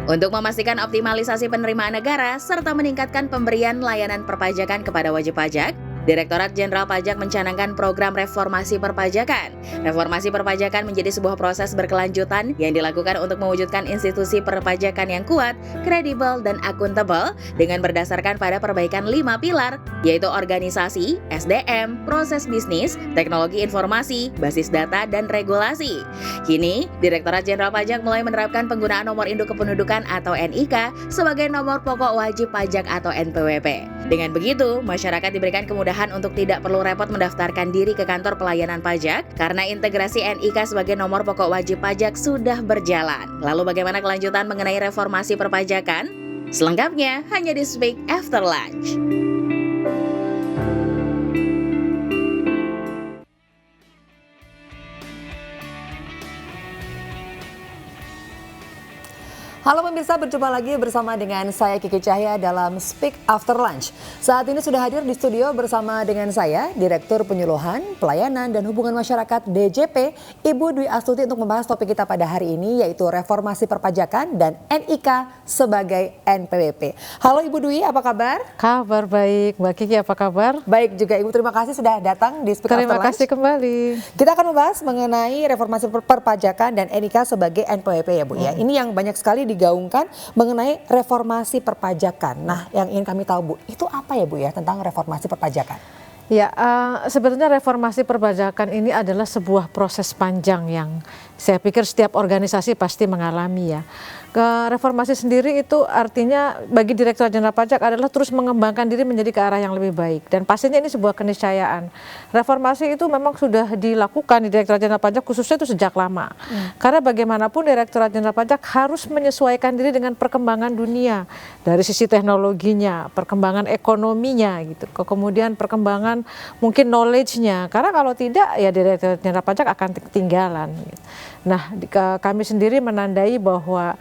Untuk memastikan optimalisasi penerimaan negara serta meningkatkan pemberian layanan perpajakan kepada wajib pajak, Direktorat Jenderal Pajak mencanangkan program reformasi perpajakan. Reformasi perpajakan menjadi sebuah proses berkelanjutan yang dilakukan untuk mewujudkan institusi perpajakan yang kuat, kredibel, dan akuntabel dengan berdasarkan pada perbaikan 5 pilar, yaitu organisasi, SDM, proses bisnis, teknologi informasi, basis data, dan regulasi. Kini, Direktorat Jenderal Pajak mulai menerapkan penggunaan nomor induk kependudukan atau NIK sebagai nomor pokok wajib pajak atau NPWP. Dengan begitu, masyarakat diberikan kemudahan untuk tidak perlu repot mendaftarkan diri ke kantor pelayanan pajak karena integrasi NIK sebagai nomor pokok wajib pajak sudah berjalan. Lalu bagaimana kelanjutan mengenai reformasi perpajakan? Selengkapnya hanya di Speak After Lunch. Halo pemirsa, berjumpa lagi bersama dengan saya Kiki Cahya dalam Speak After Lunch. Saat ini sudah hadir di studio bersama dengan saya, Direktur Penyuluhan, Pelayanan dan Hubungan Masyarakat DJP, Ibu Dwi Astuti untuk membahas topik kita pada hari ini yaitu reformasi perpajakan dan NIK sebagai NPWP. Halo Ibu Dwi, apa kabar? Kabar baik, Mbak Kiki apa kabar? Baik juga Ibu, terima kasih sudah datang di Speak After Lunch. Terima kasih kembali. Kita akan membahas mengenai reformasi perpajakan dan NIK sebagai NPWP ya Bu ya. Ini yang banyak sekali digaungkan mengenai reformasi perpajakan. Nah, yang ingin kami tahu Bu, itu apa ya Bu ya tentang reformasi perpajakan? Ya, sebenarnya reformasi perpajakan ini adalah sebuah proses panjang yang saya pikir setiap organisasi pasti mengalami ya. Reformasi sendiri itu artinya bagi Direktorat Jenderal Pajak adalah terus mengembangkan diri menjadi ke arah yang lebih baik. Dan pastinya ini sebuah keniscayaan. Reformasi itu memang sudah dilakukan di Direktorat Jenderal Pajak khususnya itu sejak lama. Karena bagaimanapun Direktorat Jenderal Pajak harus menyesuaikan diri dengan perkembangan dunia. Dari sisi teknologinya, perkembangan ekonominya gitu. Kemudian perkembangan mungkin knowledge-nya. Karena kalau tidak ya Direktorat Jenderal Pajak akan ketinggalan. Gitu. Nah, kami sendiri menandai bahwa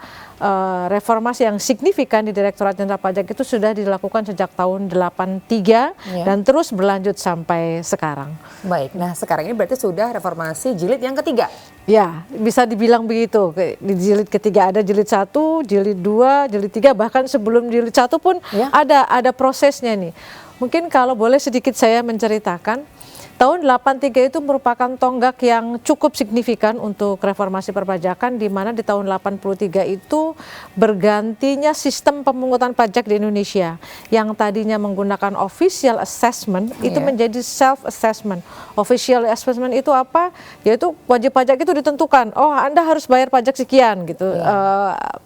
reformasi yang signifikan di Direktorat Jenderal Pajak itu sudah dilakukan sejak tahun 83 dan terus berlanjut sampai sekarang. Baik, nah sekarang ini berarti sudah reformasi jilid yang ketiga. Ya, bisa dibilang begitu. Di jilid ketiga ada jilid 1, jilid 2, jilid 3, bahkan sebelum jilid 1 pun ada prosesnya nih. Mungkin kalau boleh sedikit saya menceritakan. Tahun 83 itu merupakan tonggak yang cukup signifikan untuk reformasi perpajakan, di mana di tahun 83 itu bergantinya sistem pemungutan pajak di Indonesia yang tadinya menggunakan official assessment itu menjadi self assessment. Official assessment itu apa? Yaitu wajib pajak itu ditentukan, oh Anda harus bayar pajak sekian gitu,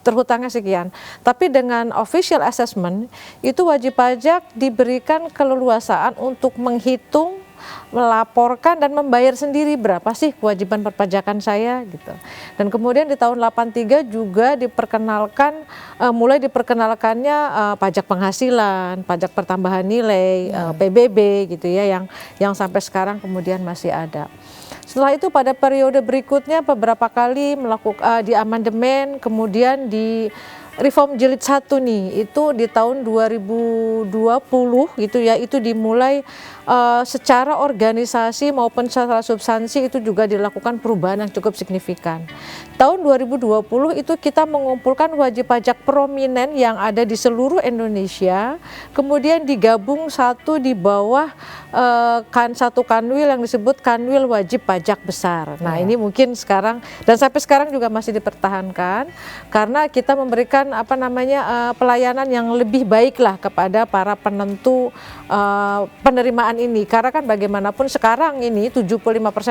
terhutangnya sekian. Tapi dengan official assessment itu wajib pajak diberikan keleluasaan untuk menghitung, melaporkan dan membayar sendiri berapa sih kewajiban perpajakan saya gitu. Dan kemudian di tahun 83 juga diperkenalkan mulai diperkenalkannya pajak penghasilan, pajak pertambahan nilai, PBB gitu ya yang sampai sekarang kemudian masih ada. Setelah itu pada periode berikutnya beberapa kali melakukan di amandemen, kemudian di reform jilid 1 nih, itu di tahun 2020 gitu ya, itu dimulai secara organisasi maupun secara substansi itu juga dilakukan perubahan yang cukup signifikan. Tahun 2020 itu kita mengumpulkan wajib pajak prominent yang ada di seluruh Indonesia, kemudian digabung satu di bawah satu kanwil yang disebut kanwil wajib pajak besar. Nah ini mungkin sekarang dan sampai sekarang juga masih dipertahankan karena kita memberikan pelayanan yang lebih baik lah kepada para penentu penerimaan ini, karena kan bagaimanapun sekarang ini 75%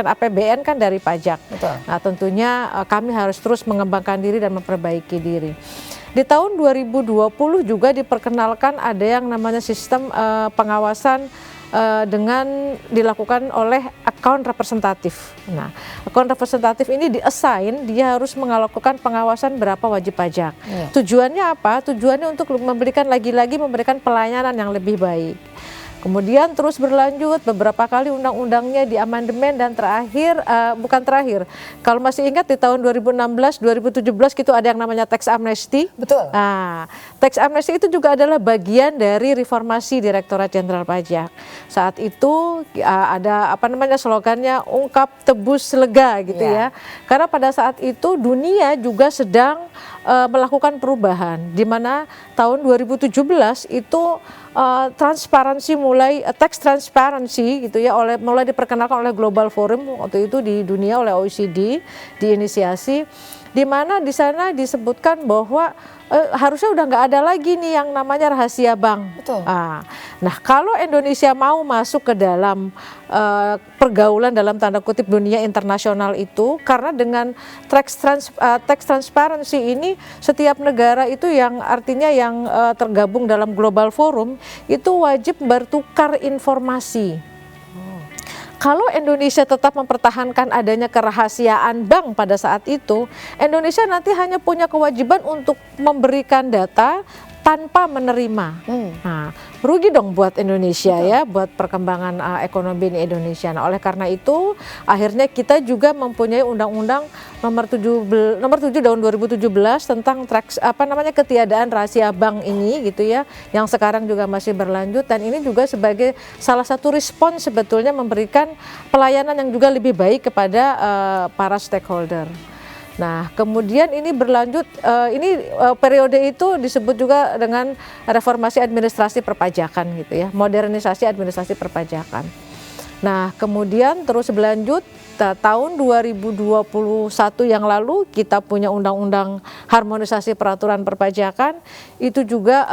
APBN kan dari pajak. Betul. Nah tentunya kami harus terus mengembangkan diri dan memperbaiki diri. Di tahun 2020 juga diperkenalkan ada yang namanya sistem pengawasan dengan dilakukan oleh account representatif. Nah, account representatif ini di-assign, dia harus melakukan pengawasan berapa wajib pajak. Tujuannya apa? Tujuannya untuk memberikan memberikan pelayanan yang lebih baik. Kemudian terus berlanjut beberapa kali undang-undangnya diamandemen dan kalau masih ingat di tahun 2016, 2017 gitu ada yang namanya tax amnesty. Betul. Nah, tax amnesty itu juga adalah bagian dari reformasi Direktorat Jenderal Pajak. Saat itu ada slogannya ungkap tebus lega gitu ya. Karena pada saat itu dunia juga sedang melakukan perubahan, di mana tahun 2017 itu transparansi mulai tax transparency gitu ya, mulai diperkenalkan oleh Global Forum waktu itu di dunia oleh OECD, diinisiasi, di mana di sana disebutkan bahwa harusnya udah nggak ada lagi nih yang namanya rahasia bank. Betul. Nah, kalau Indonesia mau masuk ke dalam pergaulan dalam tanda kutip dunia internasional itu, karena dengan tax transparency ini setiap negara itu yang artinya yang tergabung dalam Global Forum itu wajib bertukar informasi. Kalau Indonesia tetap mempertahankan adanya kerahasiaan bank pada saat itu, Indonesia nanti hanya punya kewajiban untuk memberikan data tanpa menerima. Nah, rugi dong buat Indonesia. Betul. Ya, buat perkembangan ekonomi di Indonesia. Nah, oleh karena itu, akhirnya kita juga mempunyai Undang-Undang nomor 7 tahun 2017 tentang ketiadaan rahasia bank ini gitu ya, yang sekarang juga masih berlanjut, dan ini juga sebagai salah satu respons sebetulnya memberikan pelayanan yang juga lebih baik kepada para stakeholder. Nah, kemudian ini berlanjut, periode itu disebut juga dengan reformasi administrasi perpajakan gitu ya, modernisasi administrasi perpajakan. Nah, kemudian terus berlanjut tahun 2021 yang lalu kita punya undang-undang harmonisasi peraturan perpajakan, itu juga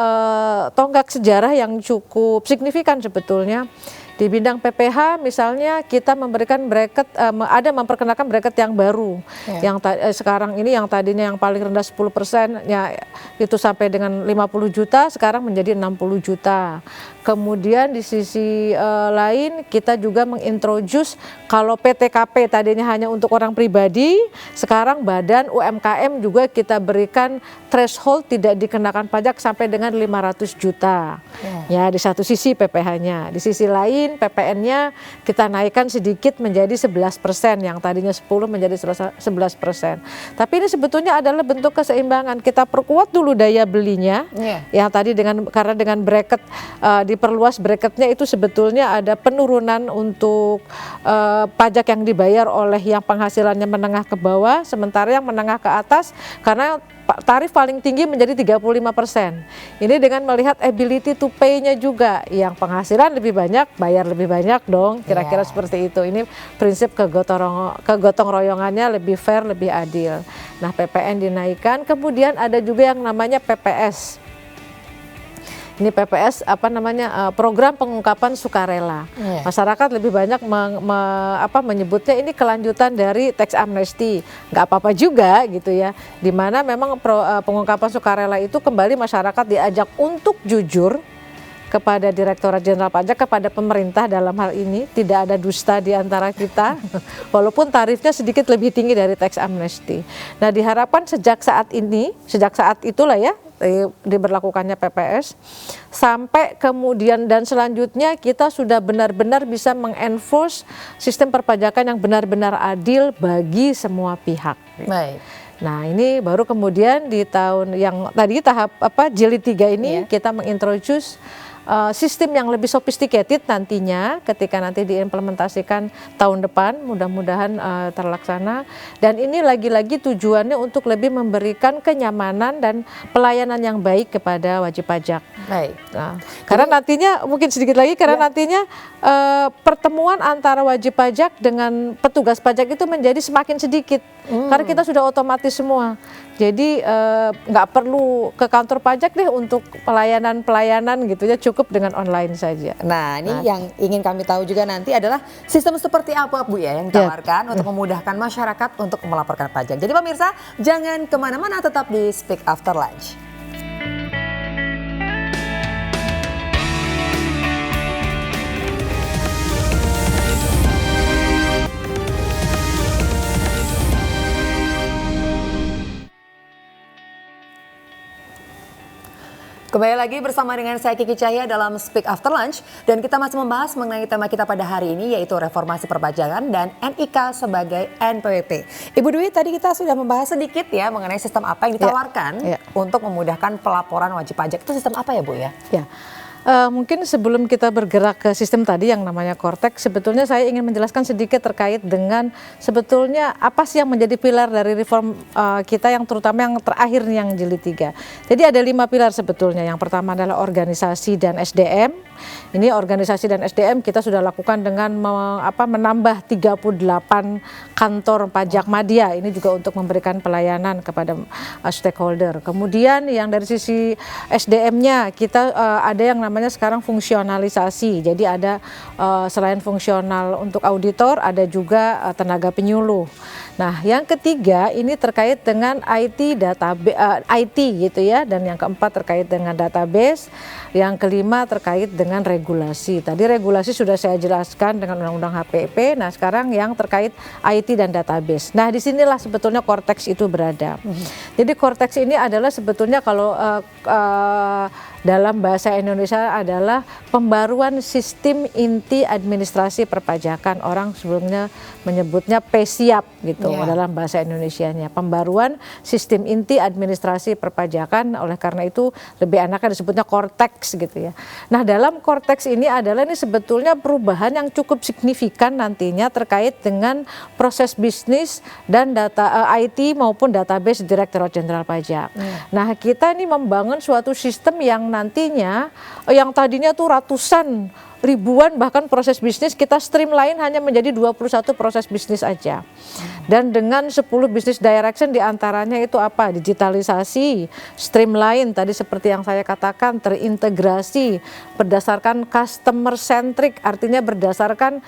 tonggak sejarah yang cukup signifikan sebetulnya. Di bidang PPh misalnya kita memberikan bracket, memperkenalkan bracket yang baru, yang sekarang ini yang tadinya yang paling rendah 10% ya itu sampai dengan 50 juta, sekarang menjadi 60 juta. Kemudian di sisi lain kita juga mengintroduce kalau PTKP tadinya hanya untuk orang pribadi, sekarang badan UMKM juga kita berikan threshold tidak dikenakan pajak sampai dengan 500 juta. Ya, di satu sisi PPh-nya, di sisi lain PPN-nya kita naikkan sedikit menjadi 11%, yang tadinya 10 menjadi 11%. Tapi ini sebetulnya adalah bentuk keseimbangan. Kita perkuat dulu daya belinya, yang tadi karena dengan bracket diperluas bracketnya itu sebetulnya ada penurunan untuk pajak yang dibayar oleh yang penghasilannya menengah ke bawah, sementara yang menengah ke atas karena tarif paling tinggi menjadi 35%. Ini dengan melihat ability to pay-nya juga, yang penghasilan lebih banyak bayar lebih banyak dong, kira-kira seperti itu. Ini prinsip kegotong royongannya lebih fair, lebih adil. Nah, PPN dinaikkan, kemudian ada juga yang namanya PPS. Ini PPS program pengungkapan sukarela. Masyarakat lebih banyak menyebutnya ini kelanjutan dari tax amnesty. Nggak apa-apa juga gitu ya. Dimana memang pengungkapan sukarela itu kembali masyarakat diajak untuk jujur kepada Direktorat Jenderal Pajak, kepada pemerintah dalam hal ini, tidak ada dusta di antara kita, walaupun tarifnya sedikit lebih tinggi dari tax amnesty. Nah, diharapkan sejak saat itulah ya, diberlakukannya PPS, sampai kemudian dan selanjutnya kita sudah benar-benar bisa mengenforce sistem perpajakan yang benar-benar adil bagi semua pihak. Baik. Nah, ini baru kemudian di tahun yang tadi tahap jilid 3 ini kita mengintroduce sistem yang lebih sophisticated nantinya ketika nanti diimplementasikan tahun depan, mudah-mudahan terlaksana. Dan ini lagi-lagi tujuannya untuk lebih memberikan kenyamanan dan pelayanan yang baik kepada wajib pajak. Baik. Nah, karena nantinya mungkin sedikit lagi, karena nantinya pertemuan antara wajib pajak dengan petugas pajak itu menjadi semakin sedikit, karena kita sudah otomatis semua. Jadi nggak perlu ke kantor pajak deh untuk pelayanan gitu ya, cukup dengan online saja. Nah, ini yang ingin kami tahu juga nanti adalah sistem seperti apa Bu ya yang ditawarkan untuk memudahkan masyarakat untuk melaporkan pajak. Jadi pemirsa jangan kemana-mana, tetap di Speak After Lunch. Kembali lagi bersama dengan saya Kiki Cahya dalam Speak After Lunch, dan kita masih membahas mengenai tema kita pada hari ini, yaitu reformasi perpajakan dan NIK sebagai NPWP. Ibu Dwi, tadi kita sudah membahas sedikit ya mengenai sistem apa yang ditawarkan untuk memudahkan pelaporan wajib pajak. Itu sistem apa ya Bu ya? Mungkin sebelum kita bergerak ke sistem tadi yang namanya Cortex, sebetulnya saya ingin menjelaskan sedikit terkait dengan sebetulnya apa sih yang menjadi pilar dari reform kita yang terutama yang terakhir nih yang jilid 3. Jadi ada 5 pilar sebetulnya. Yang pertama adalah organisasi dan SDM. Ini organisasi dan SDM kita sudah lakukan dengan menambah 38 kantor pajak madya. Ini juga untuk memberikan pelayanan kepada stakeholder. Kemudian yang dari sisi SDM-nya kita ada yang namanya sekarang fungsionalisasi. Jadi ada selain fungsional untuk auditor, ada juga tenaga penyuluh. Nah, yang ketiga ini terkait dengan IT IT gitu ya, dan yang keempat terkait dengan database, yang kelima terkait dengan regulasi. Tadi regulasi sudah saya jelaskan dengan Undang-Undang HPP. Nah, sekarang yang terkait IT dan database. Nah, disinilah sebetulnya Cortex itu berada. Jadi Cortex ini adalah sebetulnya kalau dalam bahasa Indonesia adalah pembaruan sistem inti administrasi perpajakan. Orang sebelumnya menyebutnya PSIAP gitu dalam bahasa Indonesianya. Pembaruan sistem inti administrasi perpajakan, oleh karena itu lebih enaknya disebutnya Cortex gitu ya. Nah, dalam Cortex ini adalah ini sebetulnya perubahan yang cukup signifikan nantinya terkait dengan proses bisnis dan data IT maupun database Direktorat Jenderal Pajak. Nah, kita ini membangun suatu sistem yang nantinya yang tadinya tuh ratusan, ribuan bahkan proses bisnis kita streamline hanya menjadi 21 proses bisnis aja. Dan dengan 10 business direction diantaranya itu apa? Digitalisasi, streamline tadi seperti yang saya katakan, terintegrasi berdasarkan customer centric, artinya berdasarkan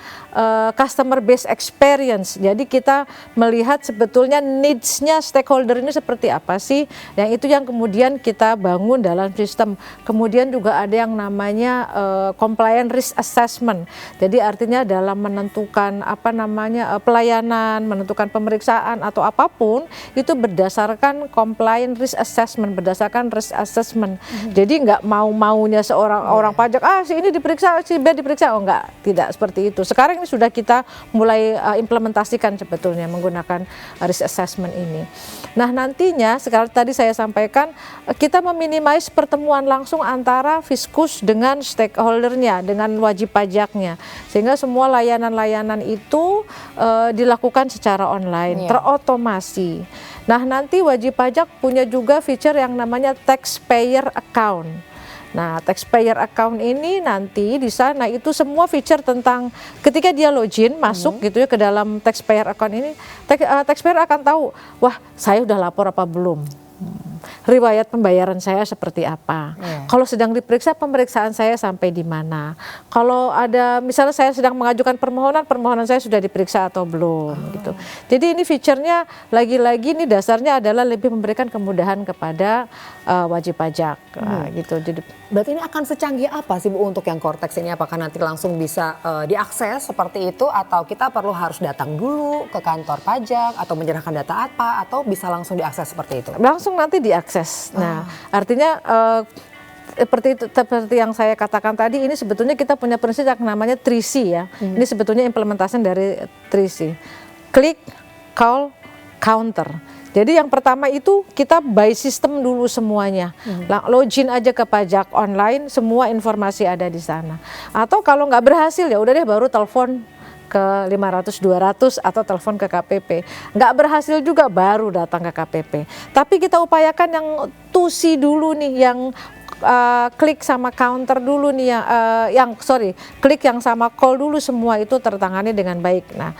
customer based experience. Jadi kita melihat sebetulnya needs-nya stakeholder ini seperti apa sih? Yang itu yang kemudian kita bangun dalam sistem. Kemudian juga ada yang namanya compliance risk assessment. Jadi artinya dalam menentukan pelayanan, menentukan pemeriksaan atau apapun itu berdasarkan compliance risk assessment, berdasarkan risk assessment. Jadi nggak mau-maunya seorang orang pajak, si ini diperiksa, si B diperiksa, enggak, tidak seperti itu. Sekarang ini sudah kita mulai implementasikan sebetulnya menggunakan risk assessment ini. Nah, nantinya sekarang tadi saya sampaikan kita meminimais pertemuan langsung antara Fiskus dengan stakeholdernya, dengan wajib pajaknya, sehingga semua layanan-layanan itu dilakukan secara online, terotomasi. Nah, nanti wajib pajak punya juga feature yang namanya taxpayer account. Nah, taxpayer account ini nanti di sana itu semua feature tentang ketika dia login masuk gitu ya ke dalam taxpayer account ini, taxpayer akan tahu, wah saya udah lapor apa belum. Riwayat pembayaran saya seperti apa. Kalau sedang diperiksa, pemeriksaan saya sampai di mana. Kalau ada misalnya saya sedang mengajukan permohonan saya sudah diperiksa atau belum gitu. Jadi ini fiturnya lagi-lagi ini dasarnya adalah lebih memberikan kemudahan kepada wajib pajak gitu. Jadi berarti ini akan secanggih apa sih Bu untuk yang Cortex ini? Apakah nanti langsung bisa diakses seperti itu, atau kita perlu harus datang dulu ke kantor pajak atau menyerahkan data apa, atau bisa langsung diakses seperti itu? Langsung nanti diakses. Nah, artinya seperti yang saya katakan tadi, ini sebetulnya kita punya prinsip yang namanya 3C ya. Ini sebetulnya implementasi dari 3C. Click, call, counter. Jadi yang pertama itu kita by system dulu semuanya. Login aja ke pajak online, semua informasi ada di sana. Atau kalau nggak berhasil ya udah deh baru telepon ke 500-200 atau telepon ke KPP. Nggak berhasil juga baru datang ke KPP. Tapi kita upayakan yang 2C dulu nih, yang klik sama counter dulu nih, klik yang sama call dulu, semua itu tertangani dengan baik. Nah,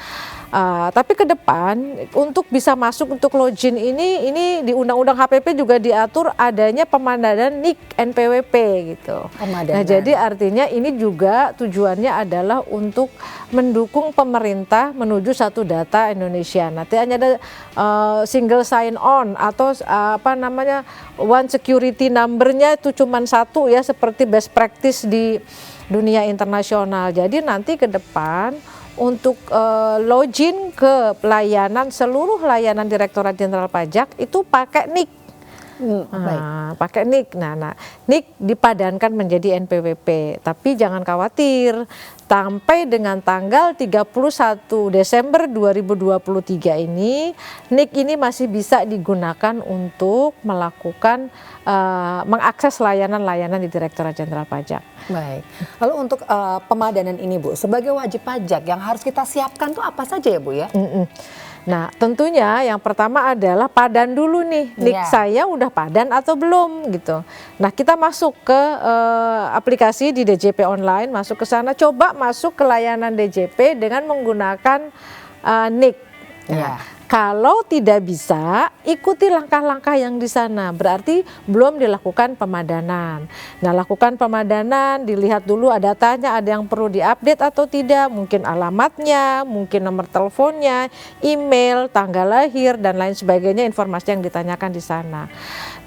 tapi ke depan untuk bisa masuk untuk login ini di Undang-Undang HPP juga diatur adanya pemadanan NIK NPWP gitu. Nah, jadi artinya ini juga tujuannya adalah untuk mendukung pemerintah menuju satu data Indonesia. Nanti hanya ada single sign on atau one security number-nya itu cuma satu ya, seperti best practice di dunia internasional. Jadi nanti ke depan untuk login ke pelayanan, seluruh layanan Direktorat Jenderal Pajak itu pakai NIK. Pakai NIK. Nah, NIK dipadankan menjadi NPWP, tapi jangan khawatir. Sampai dengan tanggal 31 Desember 2023 ini, NIK ini masih bisa digunakan untuk melakukan mengakses layanan-layanan di Direktorat Jenderal Pajak. Baik. Lalu untuk pemadanan ini Bu, sebagai wajib pajak yang harus kita siapkan tuh apa saja ya Bu ya? Nah, tentunya yang pertama adalah padan dulu nih, NIK saya udah padan atau belum gitu. Nah, kita masuk ke aplikasi di DJP online, masuk ke sana, coba masuk ke layanan DJP dengan menggunakan NIK. Nah, kalau tidak bisa, ikuti langkah-langkah yang di sana. Berarti belum dilakukan pemadanan. Nah, lakukan pemadanan, dilihat dulu datanya ada yang perlu diupdate atau tidak. Mungkin alamatnya, mungkin nomor teleponnya, email, tanggal lahir, dan lain sebagainya, informasi yang ditanyakan di sana.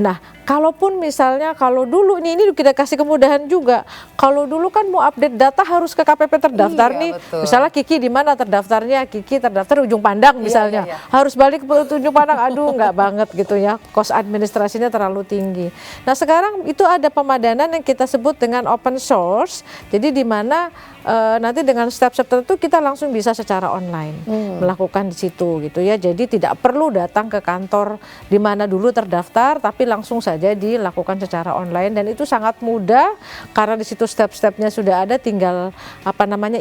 Nah, kalaupun misalnya kalau dulu ini kita kasih kemudahan juga. Kalau dulu kan mau update data harus ke KPP terdaftar nih. Betul. Misalnya Kiki di mana terdaftarnya? Kiki terdaftar Ujung Pandang misalnya. Harus balik ke Ujung Pandang, aduh nggak banget gitu ya, kos administrasinya terlalu tinggi. Nah, sekarang itu ada pemadanan yang kita sebut dengan open source, jadi di mana nanti dengan step-step tertentu kita langsung bisa secara online melakukan di situ gitu ya. Jadi tidak perlu datang ke kantor di mana dulu terdaftar, tapi langsung saja dilakukan secara online, dan itu sangat mudah karena di situ step-stepnya sudah ada, tinggal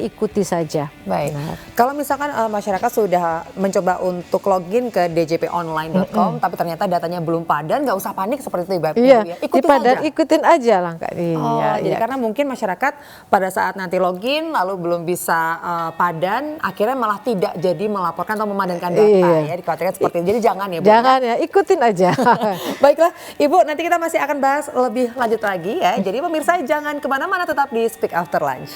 ikuti saja. Baik. Kalau misalkan masyarakat sudah mencoba untuk login ke djponline.com tapi ternyata datanya belum padan, nggak usah panik seperti itu Iya, ya. ikutin aja langkah. Jadi karena mungkin masyarakat pada saat nanti login lalu belum bisa padan, akhirnya malah tidak jadi melaporkan atau memadankan data ya, dikhawatirkan seperti itu. Jadi jangan ya Bu. Jangan ya, ikutin aja. Baiklah Ibu, nanti kita masih akan bahas lebih lanjut lagi ya. Jadi pemirsa jangan kemana-mana, tetap di Speak After Lunch.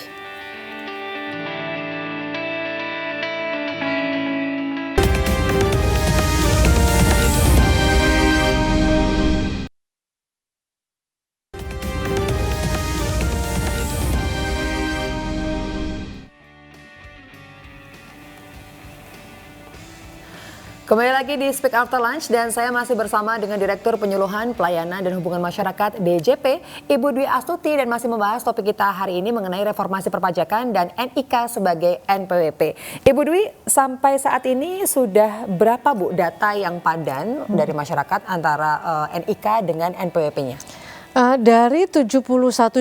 Kembali lagi di Speak After Lunch dan saya masih bersama dengan Direktur Penyuluhan Pelayanan dan Hubungan Masyarakat DJP, Ibu Dwi Astuti, dan masih membahas topik kita hari ini mengenai reformasi perpajakan dan NIK sebagai NPWP. Ibu Dwi, sampai saat ini sudah berapa Bu data yang padan dari masyarakat antara NIK dengan NPWP-nya? Dari 71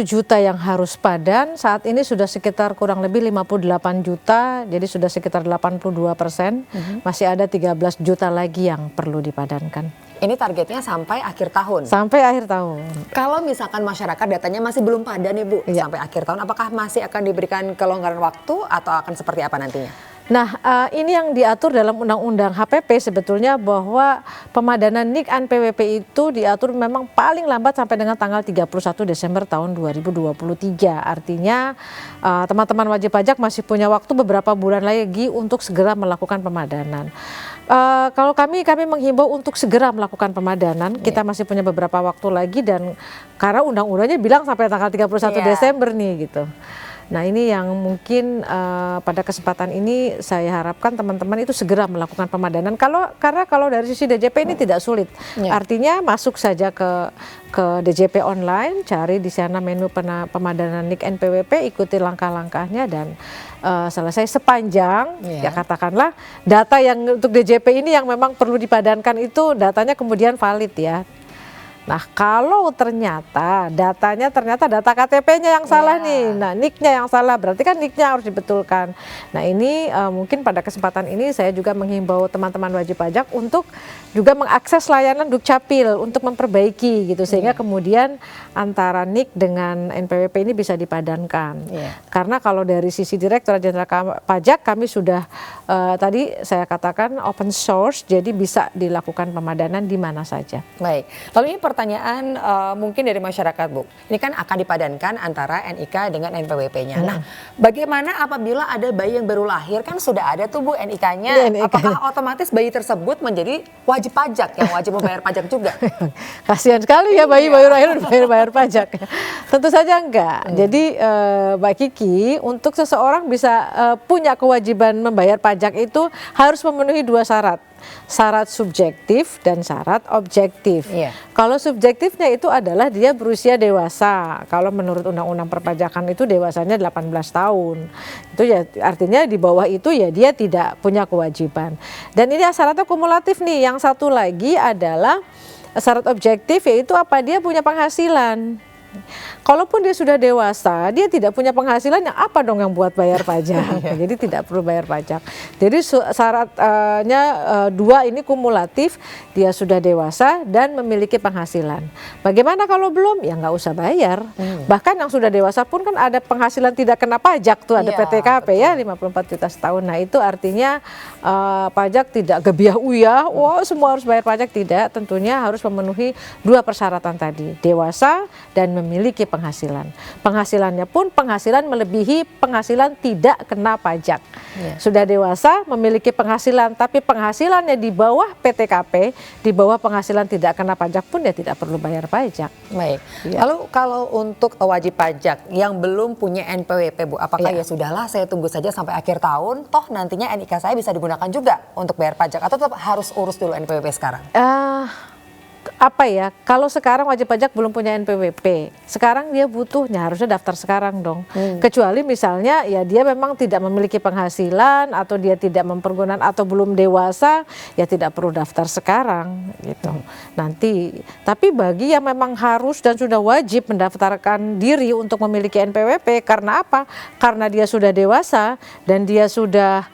juta yang harus padan, saat ini sudah sekitar kurang lebih 58 juta, jadi sudah sekitar 82%. Masih ada 13 juta lagi yang perlu dipadankan. Ini targetnya sampai akhir tahun? Sampai akhir tahun. Kalau misalkan masyarakat datanya masih belum padan nih Bu, sampai akhir tahun, apakah masih akan diberikan kelonggaran waktu atau akan seperti apa nantinya? Nah, ini yang diatur dalam Undang-Undang HPP sebetulnya, bahwa pemadanan NIK NPWP itu diatur memang paling lambat sampai dengan tanggal 31 Desember tahun 2023. Artinya teman-teman wajib pajak masih punya waktu beberapa bulan lagi untuk segera melakukan pemadanan. Kalau kami menghimbau untuk segera melakukan pemadanan, kita masih punya beberapa waktu lagi, dan karena undang-undangnya bilang sampai tanggal 31 Desember nih gitu. Nah, ini yang mungkin pada kesempatan ini saya harapkan teman-teman itu segera melakukan pemadanan. Karena kalau dari sisi DJP ini tidak sulit. Artinya masuk saja ke DJP online, cari di sana menu pemadanan NIK NPWP, ikuti langkah-langkahnya, dan selesai sepanjang ya katakanlah data yang untuk DJP ini yang memang perlu dipadankan itu datanya kemudian valid ya. Nah, kalau ternyata datanya data KTP-nya yang salah nih, nah NIK-nya yang salah, berarti kan NIK-nya harus dibetulkan. Nah, ini mungkin pada kesempatan ini saya juga menghimbau teman-teman wajib pajak untuk juga mengakses layanan Dukcapil untuk memperbaiki gitu, sehingga kemudian antara NIK dengan NPWP ini bisa dipadankan. Karena kalau dari sisi Direktorat Jenderal Pajak kami sudah tadi saya katakan open source, jadi bisa dilakukan pemadanan di mana saja. Baik, lalu ini pertanyaan mungkin dari masyarakat Bu. Ini kan akan dipadankan antara NIK dengan NPWP-nya. Nah, bagaimana apabila ada bayi yang baru lahir, kan sudah ada tuh Bu NIK-nya. Apakah otomatis bayi tersebut menjadi wajib pajak yang wajib membayar pajak juga? Kasihan sekali ya bayi baru lahir udah bayar pajak. Tentu saja enggak. Jadi Mbak Kiki, untuk seseorang bisa punya kewajiban membayar pajak itu harus memenuhi dua syarat. syarat subjektif dan syarat objektif. Iya. Kalau subjektifnya itu adalah dia berusia dewasa. Kalau menurut Undang-Undang Perpajakan itu dewasanya 18 tahun. Itu ya artinya di bawah itu ya dia tidak punya kewajiban. Dan ini syaratnya kumulatif nih. Yang satu lagi adalah syarat objektif, yaitu apa? Dia punya penghasilan. Kalaupun dia sudah dewasa, dia tidak punya penghasilan, yang apa dong yang buat bayar pajak? Jadi tidak perlu bayar pajak. Jadi syaratnya dua ini kumulatif, dia sudah dewasa dan memiliki penghasilan. Bagaimana kalau belum? Ya nggak usah bayar. Bahkan yang sudah dewasa pun kan ada penghasilan tidak kena pajak tuh, ada PTKP ya 54 juta setahun. Nah itu artinya pajak tidak gebiah-uyah, wah semua harus bayar pajak, tidak. Tentunya harus memenuhi dua persyaratan tadi, dewasa dan memiliki penghasilan. Penghasilannya pun penghasilan melebihi penghasilan tidak kena pajak. Sudah dewasa, memiliki penghasilan, tapi penghasilannya di bawah PTKP, di bawah penghasilan tidak kena pajak pun dia tidak perlu bayar pajak. Baik. Lalu kalau untuk wajib pajak yang belum punya NPWP, Bu, apakah ya sudahlah saya tunggu saja sampai akhir tahun, toh nantinya NIK saya bisa digunakan juga untuk bayar pajak, atau tetap harus urus dulu NPWP sekarang? Apa ya, kalau sekarang wajib pajak belum punya NPWP, sekarang dia butuhnya harusnya daftar sekarang dong. Kecuali misalnya ya dia memang tidak memiliki penghasilan atau dia tidak mempergunakan atau belum dewasa, ya tidak perlu daftar sekarang gitu. Nanti, tapi bagi yang memang harus dan sudah wajib mendaftarkan diri untuk memiliki NPWP, karena apa? Karena dia sudah dewasa dan dia sudah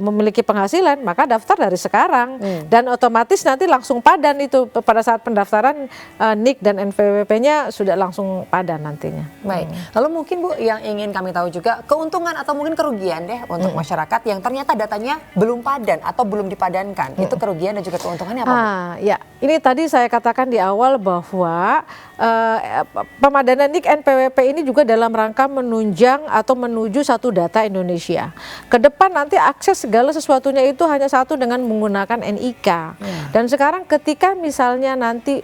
memiliki penghasilan, maka daftar dari sekarang dan otomatis nanti langsung padan itu pada saat pendaftaran NIK dan NPWP-nya sudah langsung padan nantinya. Baik. Lalu mungkin Bu yang ingin kami tahu juga keuntungan atau mungkin kerugian deh untuk masyarakat yang ternyata datanya belum padan atau belum dipadankan. Itu kerugian dan juga keuntungannya apa, Bu? Ya, ini tadi saya katakan di awal bahwa pemadanan NIK NPWP ini juga dalam rangka menunjang atau menuju satu data Indonesia. Ke depan nanti akses segala sesuatunya itu hanya satu dengan menggunakan NIK. Dan sekarang ketika misalnya nanti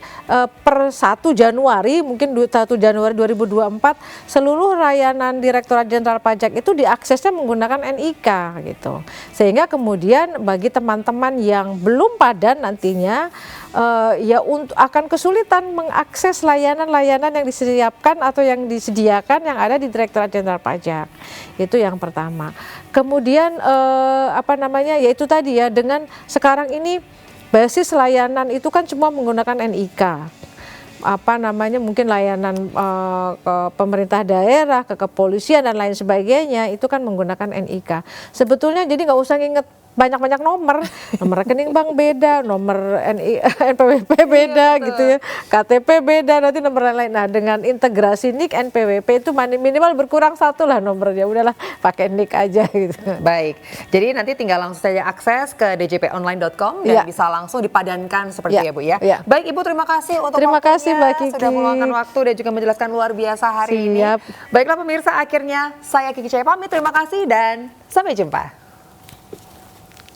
per 1 Januari, mungkin 1 Januari 2024, seluruh layanan Direktorat Jenderal Pajak itu diaksesnya menggunakan NIK gitu. Sehingga kemudian bagi teman-teman yang belum padan nantinya ya akan kesulitan mengakses layanan-layanan yang disiapkan atau yang disediakan yang ada di Direktorat Jenderal Pajak. Itu yang pertama. Kemudian yaitu tadi ya, dengan sekarang ini basis layanan itu kan cuma menggunakan NIK. Mungkin layanan ke pemerintah daerah, ke kepolisian dan lain sebagainya itu kan menggunakan NIK. Sebetulnya jadi nggak usah nginget banyak-banyak nomor rekening bank beda, nomor NPWP beda gitu ya, KTP beda, nanti nomor lain. Nah dengan integrasi NIK NPWP itu minimal berkurang satu lah nomornya, udahlah pakai NIK aja gitu. Baik, jadi nanti tinggal langsung saja akses ke djponline.com dan bisa langsung dipadankan seperti ya Bu ya. Baik Ibu, terima kasih untuk Mbak Kiki sudah meluangkan waktu dan juga menjelaskan luar biasa hari ini. Baiklah pemirsa, akhirnya saya Kiki Cahaya pamit, terima kasih dan sampai jumpa.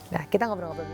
Nah, kita ngobrol-ngobrol.